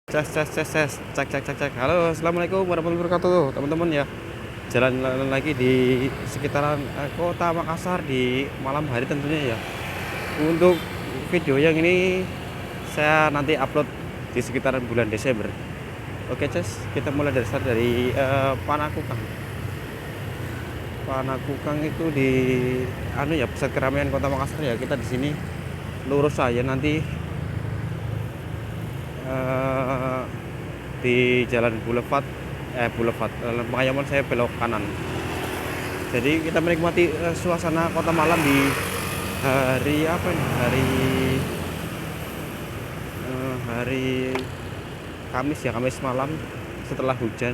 Ces, cek. Halo, assalamualaikum warahmatullahi wabarakatuh, teman-teman ya. Jalan-jalan lagi di sekitaran kota Makassar di malam hari tentunya ya. Untuk video yang ini saya nanti upload di sekitaran bulan Desember. Oke, Ces, kita mulai dari Panakukang. Panakukang itu di pusat keramaian kota Makassar ya. Kita di sini lurus saja nanti di jalan Boulevard Pengayoman saya belok kanan. Jadi kita menikmati suasana kota malam di hari hari Kamis ya, Kamis malam setelah hujan.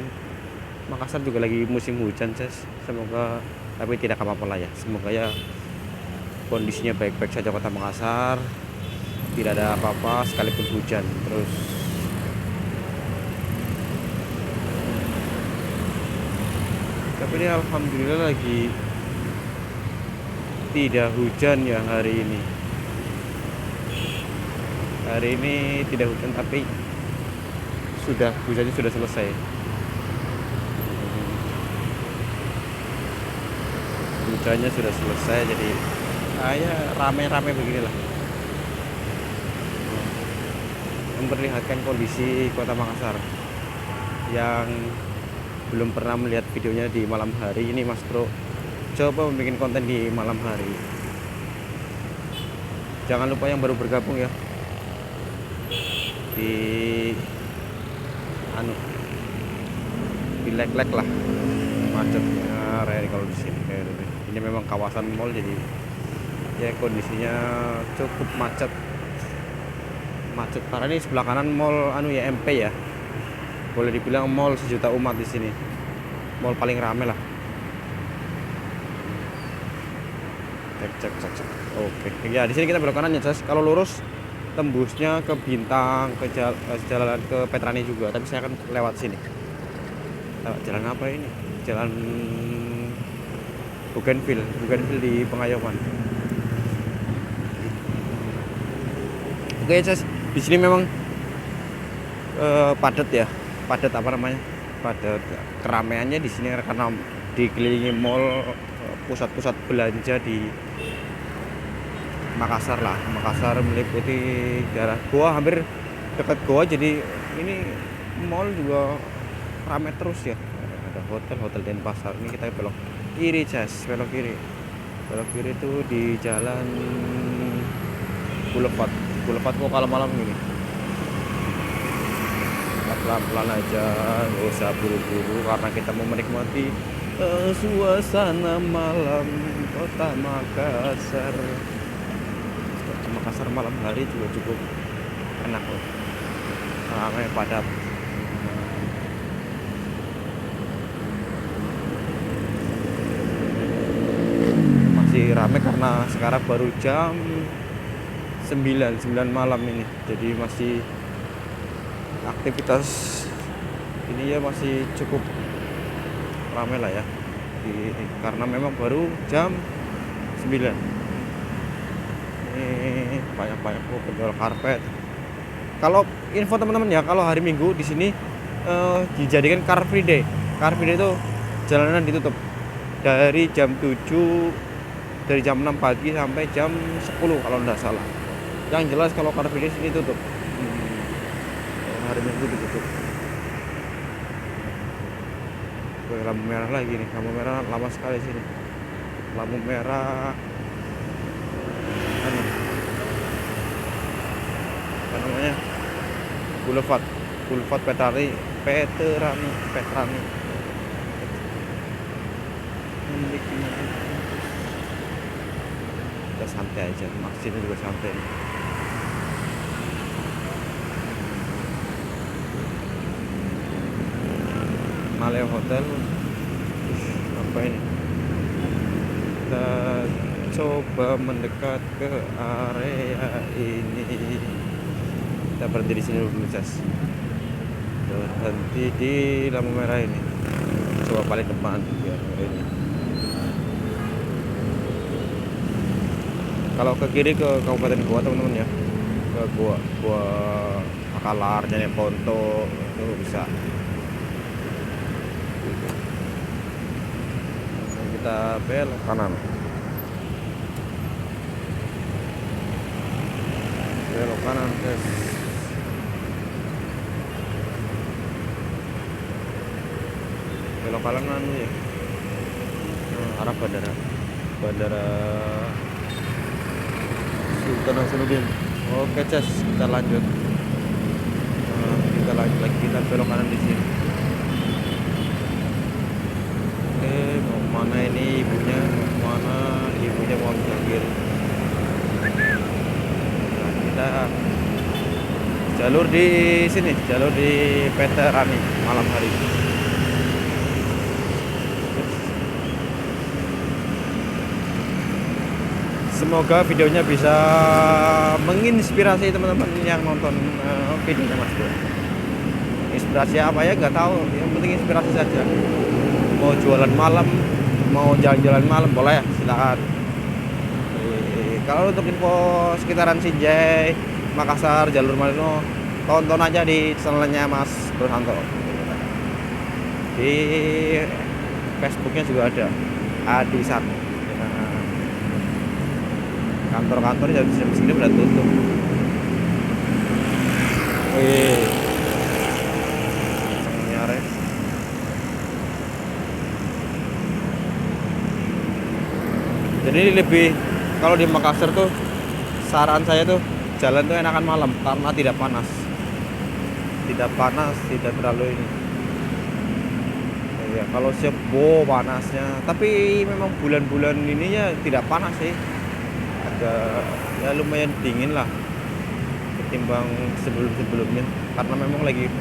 Makassar juga lagi musim hujan, Ces. Semoga tapi tidak apa-apa lah ya. Semoga ya kondisinya baik-baik saja kota Makassar. Tidak ada apa-apa sekalipun hujan. Terus tapi ini alhamdulillah lagi tidak hujan ya hari ini. Hari ini tidak hujan tapi hujannya sudah selesai. Hujannya sudah selesai, jadi ya rame-rame beginilah. Memperlihatkan kondisi kota Makassar yang belum pernah melihat videonya di malam hari ini. Mas Bro coba membuat konten di malam hari. Jangan lupa yang baru bergabung ya, di like lah. Macetnya rare kalau di sini. Ini memang kawasan mall, jadi ya kondisinya cukup macet karena ini sebelah kanan mall MP ya. Boleh dibilang mall sejuta umat di sini. Mall paling rame lah. Cek. Oke. Ya, di sini kita belok kanan ya, Ces. Kalau lurus tembusnya ke Bintang, ke jalan ke Petrani juga, tapi saya akan lewat sini. Lewat jalan apa ini? Jalan Bougainville di Pengayoman. Oke, Ces. Di sini memang padat keramaiannya di sini karena dikelilingi mall, pusat-pusat belanja di Makassar lah. Makassar meliputi daerah Goa, hampir dekat Goa, jadi ini mall juga ramai terus ya. Ada hotel Denpasar. Ini kita belok kiri, Ces, belok kiri itu di jalan Boulevard kok kalau malam gini. Pelan-pelan aja, nggak usah buru-buru karena kita mau menikmati suasana malam kota Makassar. Makassar malam hari juga cukup enak loh, ramai padat. Masih ramai karena sekarang baru jam 9 malam ini, jadi masih aktivitas ini ya masih cukup ramai lah ya, karena memang baru jam 9. Ini banyak penjual karpet. Kalau info teman-teman ya, kalau hari Minggu di sini dijadikan Car Free Day itu jalanan ditutup dari jam 6 pagi sampai jam 10 kalau tidak salah. Yang jelas kalau Car Free Day sini tutup. Hari Minggu ditutup. Lampu merah lagi nih, lampu merah lama sekali sini. Lampu merah apa namanya, Boulevard Petrani. Kita santai aja, maksudnya juga santai. Maleo Hotel. Apa ini? Kita coba mendekat ke area ini. Kita berhenti di sini dulu, Ces. Berhenti di lampu merah ini. Coba paling depan biar ini. Kalau ke kiri ke Kabupaten Goa, teman-teman ya. Ke Goa Kalar, Jane Ponto itu bisa. Kita belok kanan, belok kanan guys. Belok kanan ya, arah bandara Sultan Hasanuddin. Oke Ces, kita lanjut. Kita lanjut lagi, kita belok kanan di sini. Oke, mau mana ini ibunya? Mau mana ibunya? Mau ambil kiri. Nah, kita jalur di sini, jalur di PT Rani malam hari. Semoga videonya bisa menginspirasi teman-teman yang nonton videonya Mas Bro. Inspirasi apa ya nggak tahu, yang penting inspirasi saja. Mau jualan malam, mau jalan-jalan malam boleh, silakan. Kalau untuk info sekitaran Sinjai, Makassar, jalur Malino, tonton aja di channelnya Mas Bro Santo. Di Facebooknya juga ada Adisan. Kantor-kantor jam segini udah tutup. Wih, nyare. Jadi lebih, kalau di Makassar tuh saran saya tuh jalan tuh enakan malam karena tidak panas, tidak terlalu ini. Ya, kalau siap panasnya, tapi memang bulan-bulan ini ya tidak panas sih. Ya lumayan dingin lah ketimbang sebelumnya karena memang lagi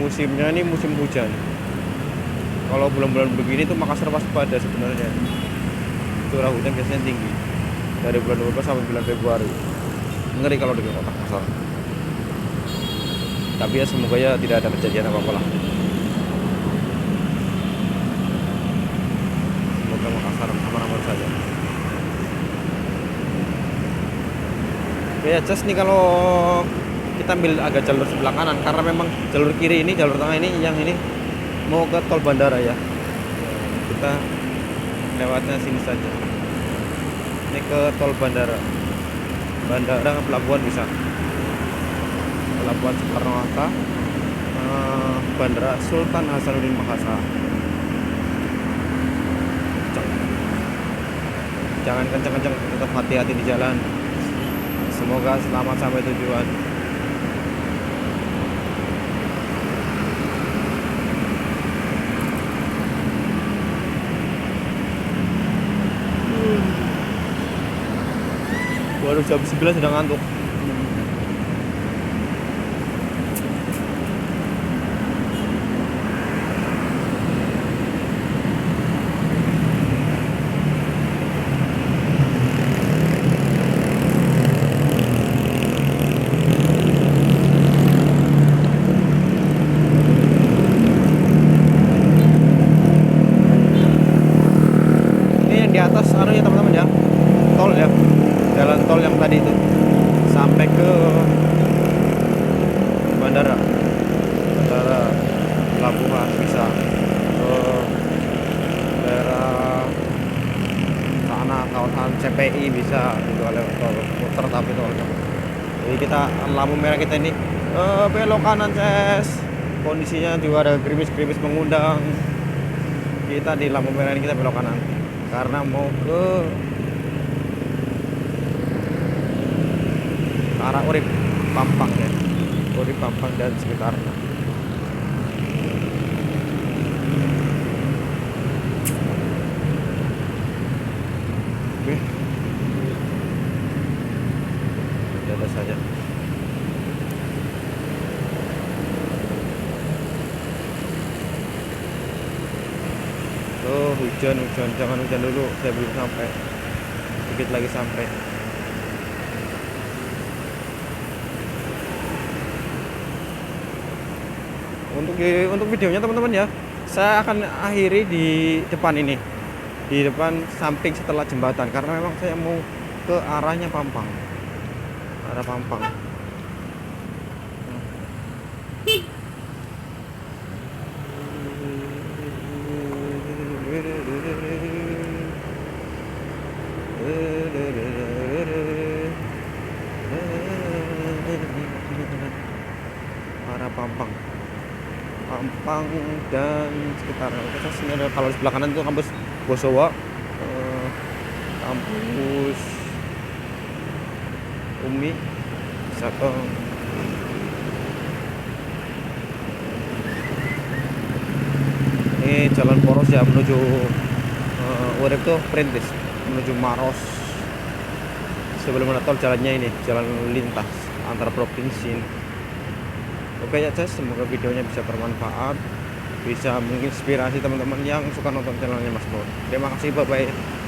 musimnya ini musim hujan. Kalau bulan-bulan begini tuh Makassar waspada sebenarnya, curah hujan biasanya tinggi dari bulan November sampai bulan Februari. Ngeri kalau di kota Makassar, tapi ya semoga ya tidak ada kejadian apa-apa lah. Semoga Makassar aman-aman saja. Ya just nih kalau kita ambil agak jalur sebelah kanan karena memang jalur kiri ini, jalur tengah ini yang ini mau ke tol bandara ya. Kita lewatnya sini saja. Ini ke tol bandara ke pelabuhan bisa. Pelabuhan Soekarno-Hatta, Bandara Sultan Hasanuddin Makassar. Jangan kenceng-kenceng, tetap hati-hati di jalan. Semoga selamat sampai tujuan. Baru jam 9 sudah ngantuk. Di atas anu ya teman-teman ya, tol ya, jalan tol yang tadi itu sampai ke bandara pelabuhan bisa ke daerah sana kawasan CPI bisa juga lewat tol muter tapi tolnya. Jadi kita lampu merah kita ini belok kanan Ces, kondisinya juga ada gerimis-gerimis mengundang. Kita di lampu merah ini kita belok kanan karena mau ke arah Urip Pampang ya, Urip Pampang dan sekitarnya. Oke, ada saja. Oh hujan, jangan hujan dulu, saya belum sampai, dikit lagi sampai. Untuk videonya teman-teman ya, saya akan akhiri di depan ini, di depan samping setelah jembatan karena memang saya mau ke arahnya Pampang, arah Pampang. Pampang. Pampang dan sekitar. Terus ini ada, kalau sebelah kanan itu kampus Bosowa, kampus Umi, satu. Ini jalan poros ya menuju Urip tuh Perintis menuju Maros. Sebelum ada tol jalannya ini jalan lintas antar provinsi. Oke ya guys, semoga videonya bisa bermanfaat, bisa menginspirasi teman-teman yang suka nonton channelnya Mas Bro. Terima kasih, bye bye.